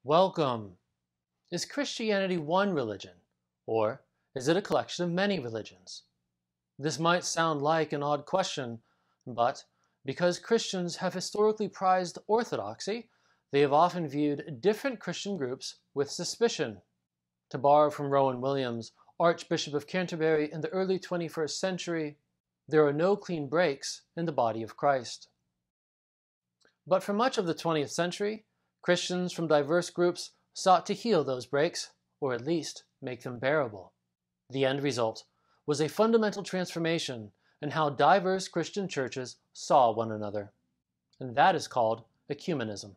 Welcome! Is Christianity one religion, or is it a collection of many religions? This might sound like an odd question, but because Christians have historically prized orthodoxy, they have often viewed different Christian groups with suspicion. To borrow from Rowan Williams, Archbishop of Canterbury in the early 21st century, there are no clean breaks in the body of Christ. But for much of the 20th century, Christians from diverse groups sought to heal those breaks, or at least make them bearable. The end result was a fundamental transformation in how diverse Christian churches saw one another, and that is called Ecumenism.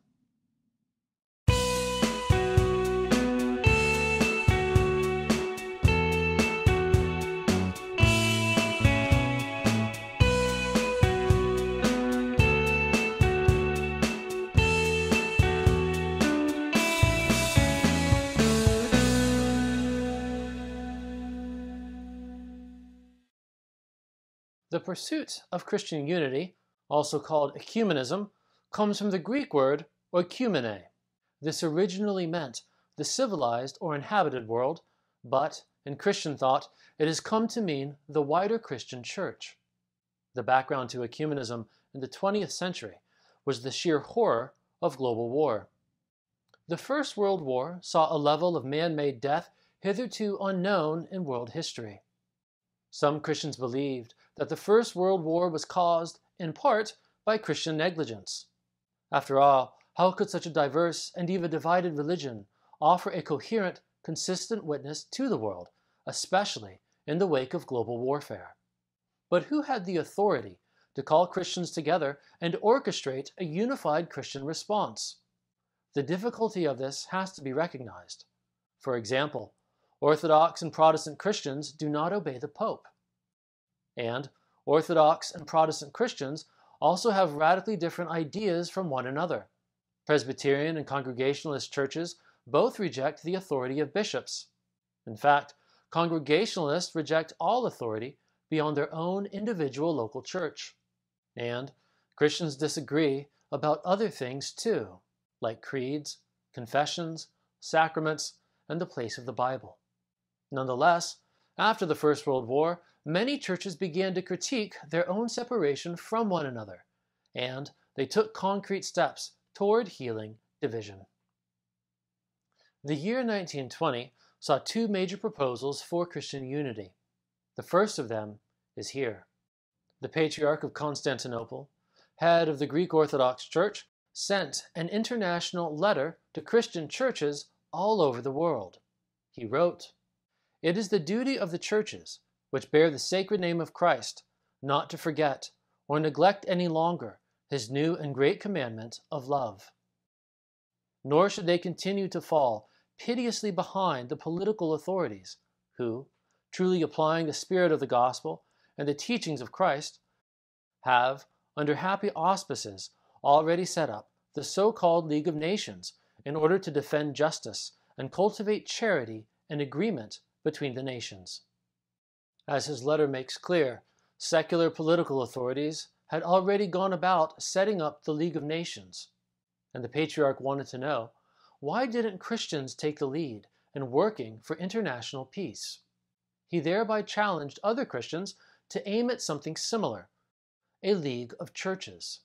The pursuit of Christian unity, also called ecumenism, comes from the Greek word oikumene. This originally meant the civilized or inhabited world, but in Christian thought, it has come to mean the wider Christian church. The background to ecumenism in the 20th century was the sheer horror of global war. The First World War saw a level of man-made death hitherto unknown in world history. Some Christians believed that the First World War was caused, in part, by Christian negligence. After all, how could such a diverse and even divided religion offer a coherent, consistent witness to the world, especially in the wake of global warfare? But who had the authority to call Christians together and orchestrate a unified Christian response? The difficulty of this has to be recognized. For example, Orthodox and Protestant Christians do not obey the Pope. And Orthodox and Protestant Christians also have radically different ideas from one another. Presbyterian and Congregationalist churches both reject the authority of bishops. In fact, Congregationalists reject all authority beyond their own individual local church. And Christians disagree about other things too, like creeds, confessions, sacraments, and the place of the Bible. Nonetheless, after the First World War, many churches began to critique their own separation from one another, and they took concrete steps toward healing division. The year 1920 saw two major proposals for Christian unity. The first of them is here. The Patriarch of Constantinople, head of the Greek Orthodox Church, sent an international letter to Christian churches all over the world. He wrote, "It is the duty of the churches, which bear the sacred name of Christ, not to forget or neglect any longer his new and great commandment of love. Nor should they continue to fall piteously behind the political authorities, who, truly applying the spirit of the gospel and the teachings of Christ, have, under happy auspices, already set up the so-called League of Nations in order to defend justice and cultivate charity and agreement between the nations." As his letter makes clear, secular political authorities had already gone about setting up the League of Nations, and the Patriarch wanted to know, why didn't Christians take the lead in working for international peace? He thereby challenged other Christians to aim at something similar, a League of Churches.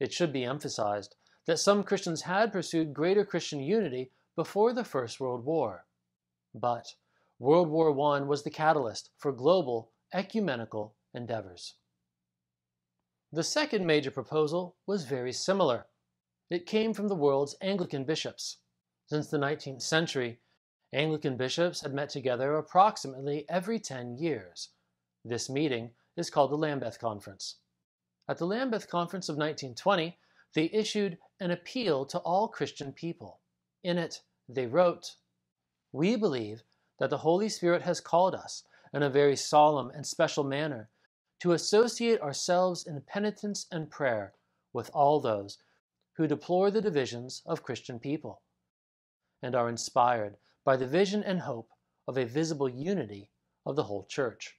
It should be emphasized that some Christians had pursued greater Christian unity before the First World War, but World War I was the catalyst for global ecumenical endeavors. The second major proposal was very similar. It came from the world's Anglican bishops. Since the 19th century, Anglican bishops had met together approximately every 10 years. This meeting is called the Lambeth Conference. At the Lambeth Conference of 1920, they issued an appeal to all Christian people. In it, they wrote, "We believe that the Holy Spirit has called us, in a very solemn and special manner, to associate ourselves in penitence and prayer with all those who deplore the divisions of Christian people, and are inspired by the vision and hope of a visible unity of the whole Church."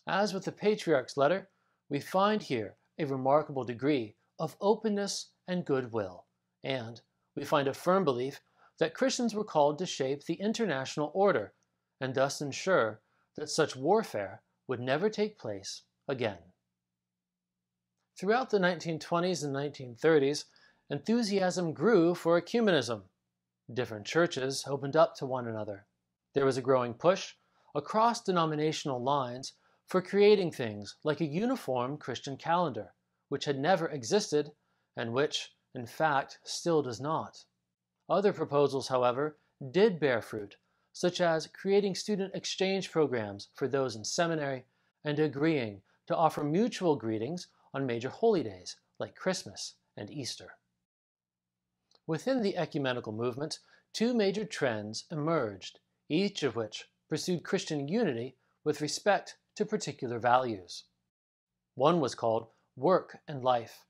As with the Patriarch's letter, we find here a remarkable degree of openness and goodwill, And we find a firm belief that Christians were called to shape the international order and thus ensure that such warfare would never take place again. Throughout the 1920s and 1930s, enthusiasm grew for ecumenism. Different churches opened up to one another. There was a growing push across denominational lines for creating things like a uniform Christian calendar, which had never existed and which, in fact, still does not. Other proposals, however, did bear fruit, such as creating student exchange programs for those in seminary and agreeing to offer mutual greetings on major holy days like Christmas and Easter. Within the ecumenical movement, two major trends emerged, each of which pursued Christian unity with respect to particular values. One was called work and life.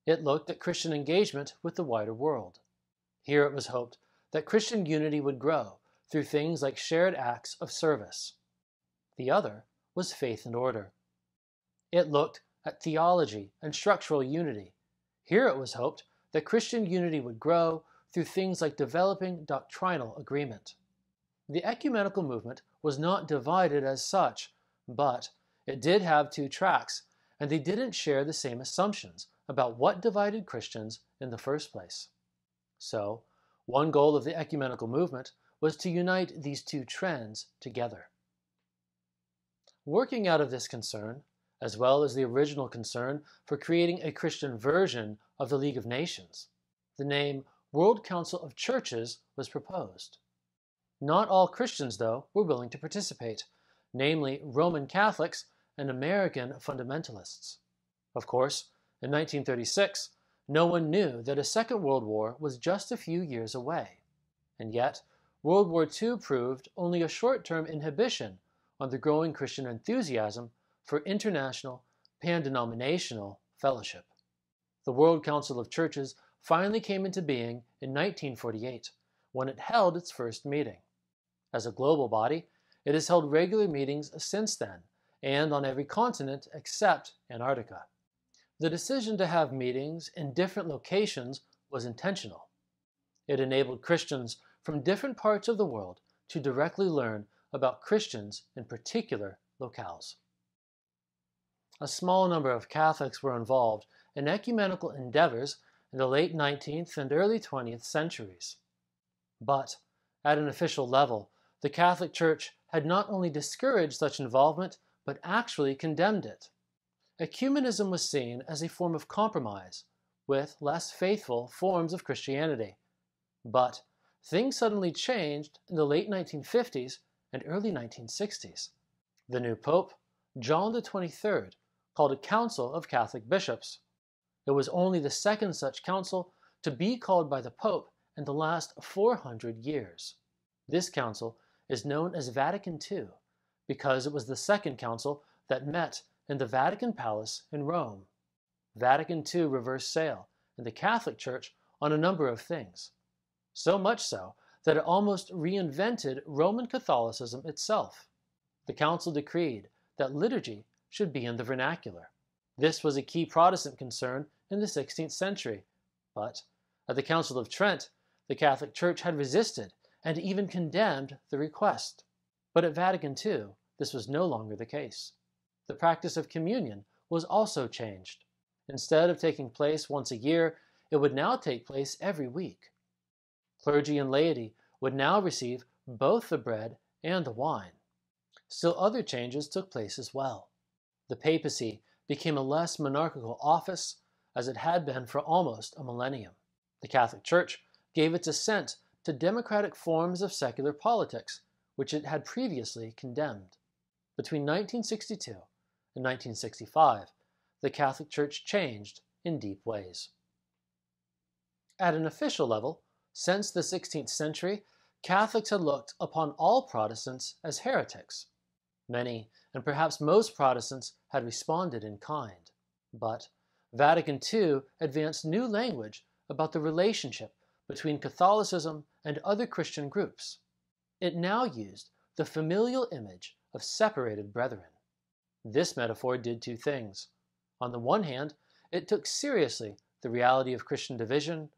It looked at Christian engagement with the wider world. Here it was hoped that Christian unity would grow through things like shared acts of service. The other was faith and order. It looked at theology and structural unity. Here it was hoped that Christian unity would grow through things like developing doctrinal agreement. The ecumenical movement was not divided as such, but it did have two tracks, and they didn't share the same assumptions about what divided Christians in the first place. So, one goal of the ecumenical movement was to unite these two trends together. Working out of this concern, as well as the original concern for creating a Christian version of the League of Nations, the name World Council of Churches was proposed. Not all Christians, though, were willing to participate, namely Roman Catholics and American fundamentalists. Of course, in 1936, no one knew that a Second World War was just a few years away. And yet, World War II proved only a short-term inhibition on the growing Christian enthusiasm for international, pan-denominational fellowship. The World Council of Churches finally came into being in 1948, when it held its first meeting. As a global body, it has held regular meetings since then, and on every continent except Antarctica. The decision to have meetings in different locations was intentional. It enabled Christians from different parts of the world to directly learn about Christians in particular locales. A small number of Catholics were involved in ecumenical endeavors in the late 19th and early 20th centuries. But, at an official level, the Catholic Church had not only discouraged such involvement, but actually condemned it. Ecumenism was seen as a form of compromise with less faithful forms of Christianity. But things suddenly changed in the late 1950s and early 1960s. The new Pope, John XXIII, called a council of Catholic bishops. It was only the second such council to be called by the Pope in the last 400 years. This council is known as Vatican II because it was the second council that met in the Vatican Palace in Rome. Vatican II reversed sail in the Catholic Church on a number of things, so much so that it almost reinvented Roman Catholicism itself. The council decreed that liturgy should be in the vernacular. This was a key Protestant concern in the 16th century, but at the Council of Trent, the Catholic Church had resisted and even condemned the request. But at Vatican II, this was no longer the case. The practice of communion was also changed. Instead of taking place once a year, it would now take place every week. Clergy and laity would now receive both the bread and the wine. Still other changes took place as well. The papacy became a less monarchical office, as it had been for almost a millennium. The Catholic Church gave its assent to democratic forms of secular politics, which it had previously condemned. Between 1962 and 1965, the Catholic Church changed in deep ways. At an official level, since the 16th century, Catholics had looked upon all Protestants as heretics. Many, and perhaps most Protestants, had responded in kind. But Vatican II advanced new language about the relationship between Catholicism and other Christian groups. It now used the familial image of separated brethren. This metaphor did two things. On the one hand, it took seriously the reality of Christian division,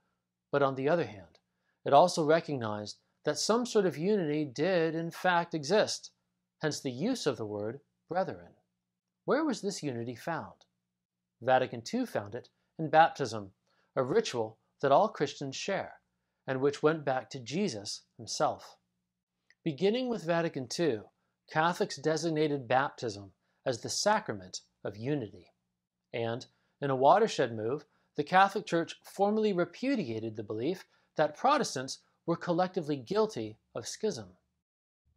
But on the other hand, it also recognized that some sort of unity did in fact exist, hence the use of the word brethren. Where was this unity found? Vatican II found it in baptism, a ritual that all Christians share, and which went back to Jesus himself. Beginning with Vatican II, Catholics designated baptism as the sacrament of unity. And, in a watershed move, the Catholic Church formally repudiated the belief that Protestants were collectively guilty of schism.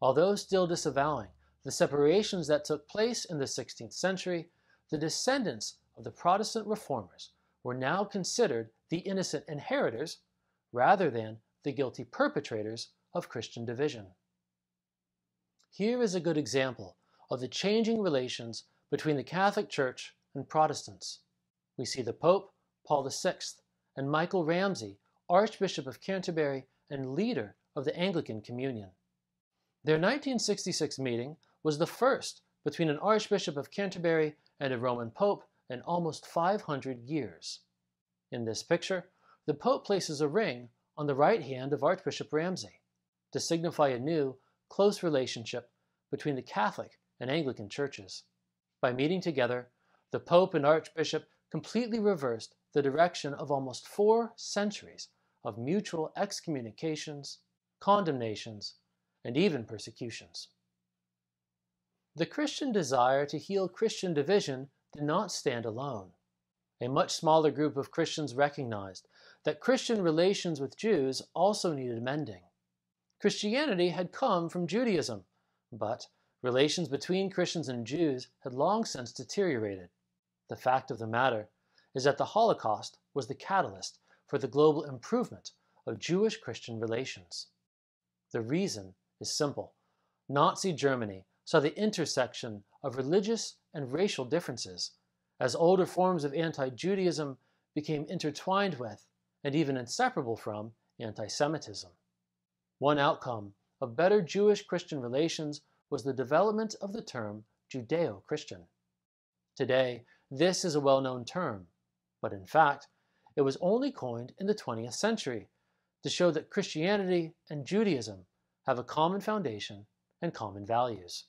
Although still disavowing the separations that took place in the 16th century, the descendants of the Protestant reformers were now considered the innocent inheritors rather than the guilty perpetrators of Christian division. Here is a good example of the changing relations between the Catholic Church and Protestants. We see the Pope, Paul VI, and Michael Ramsey, Archbishop of Canterbury and leader of the Anglican Communion. Their 1966 meeting was the first between an Archbishop of Canterbury and a Roman Pope in almost 500 years. In this picture, the Pope places a ring on the right hand of Archbishop Ramsey to signify a new, close relationship between the Catholic and Anglican churches. By meeting together, the Pope and Archbishop completely reversed the direction of almost 4 centuries of mutual excommunications, condemnations, and even persecutions. The Christian desire to heal Christian division did not stand alone. A much smaller group of Christians recognized that Christian relations with Jews also needed mending. Christianity had come from Judaism, but relations between Christians and Jews had long since deteriorated. The fact of the matter is that the Holocaust was the catalyst for the global improvement of Jewish-Christian relations. The reason is simple. Nazi Germany saw the intersection of religious and racial differences as older forms of anti-Judaism became intertwined with, and even inseparable from, anti-Semitism. One outcome of better Jewish-Christian relations was the development of the term Judeo-Christian. Today, this is a well-known term, but in fact, it was only coined in the 20th century to show that Christianity and Judaism have a common foundation and common values.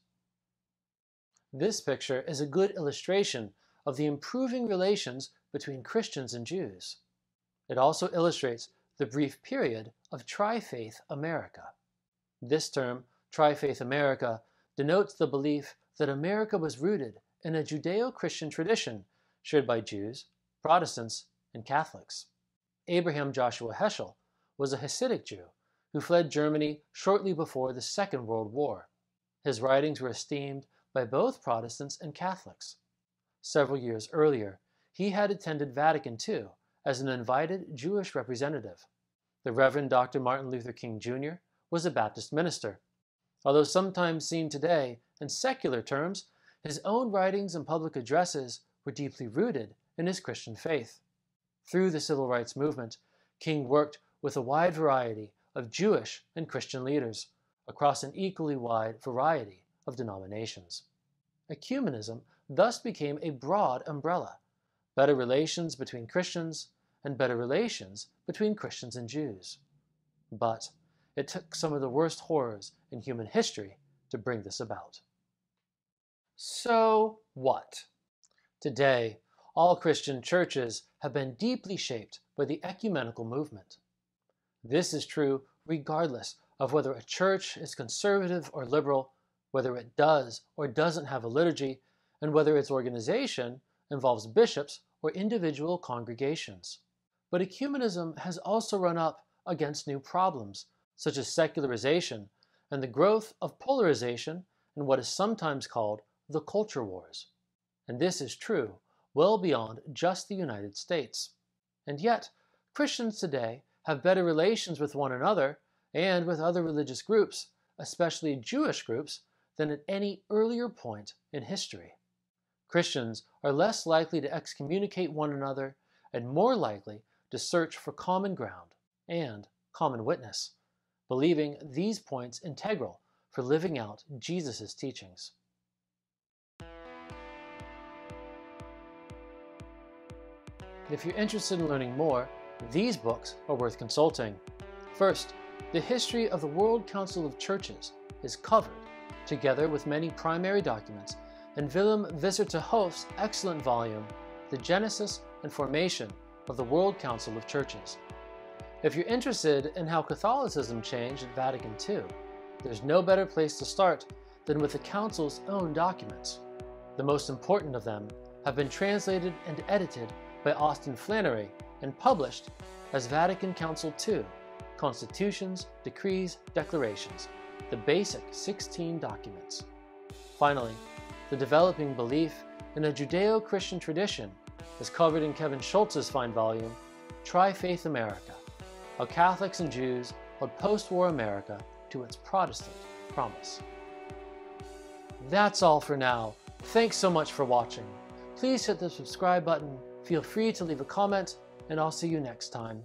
This picture is a good illustration of the improving relations between Christians and Jews. It also illustrates the brief period of Tri-Faith America. This term, Tri-Faith America, denotes the belief that America was rooted in a Judeo-Christian tradition shared by Jews, Protestants, and Catholics. Abraham Joshua Heschel was a Hasidic Jew who fled Germany shortly before the Second World War. His writings were esteemed by both Protestants and Catholics. Several years earlier, he had attended Vatican II as an invited Jewish representative. The Reverend Dr. Martin Luther King Jr. was a Baptist minister. Although sometimes seen today in secular terms, his own writings and public addresses were deeply rooted in his Christian faith. Through the Civil Rights Movement, King worked with a wide variety of Jewish and Christian leaders across an equally wide variety of denominations. Ecumenism thus became a broad umbrella: better relations between Christians and better relations between Christians and Jews. But it took some of the worst horrors in human history to bring this about. So what? Today, all Christian churches have been deeply shaped by the ecumenical movement. This is true regardless of whether a church is conservative or liberal, whether it does or doesn't have a liturgy, and whether its organization involves bishops or individual congregations. But ecumenism has also run up against new problems, such as secularization and the growth of polarization in what is sometimes called the culture wars. And this is true well beyond just the United States. And yet, Christians today have better relations with one another and with other religious groups, especially Jewish groups, than at any earlier point in history. Christians are less likely to excommunicate one another and more likely to search for common ground and common witness, believing these points integral for living out Jesus' teachings. If you're interested in learning more, These books are worth consulting. First, the history of the World Council of Churches is covered, together with many primary documents, in Willem Visser-te-Hoof's excellent volume, The Genesis and Formation of the World Council of Churches. If you're interested in how Catholicism changed at Vatican II, there's no better place to start than with the Council's own documents. The most important of them have been translated and edited by Austin Flannery and published as Vatican Council II, Constitutions, Decrees, Declarations, the basic 16 documents. Finally, the developing belief in a Judeo-Christian tradition is covered in Kevin Schultz's fine volume, Tri-Faith America, How Catholics and Jews Held Post-War America to Its Protestant Promise. That's all for now. Thanks so much for watching. Please hit the subscribe button, feel free to leave a comment, and I'll see you next time.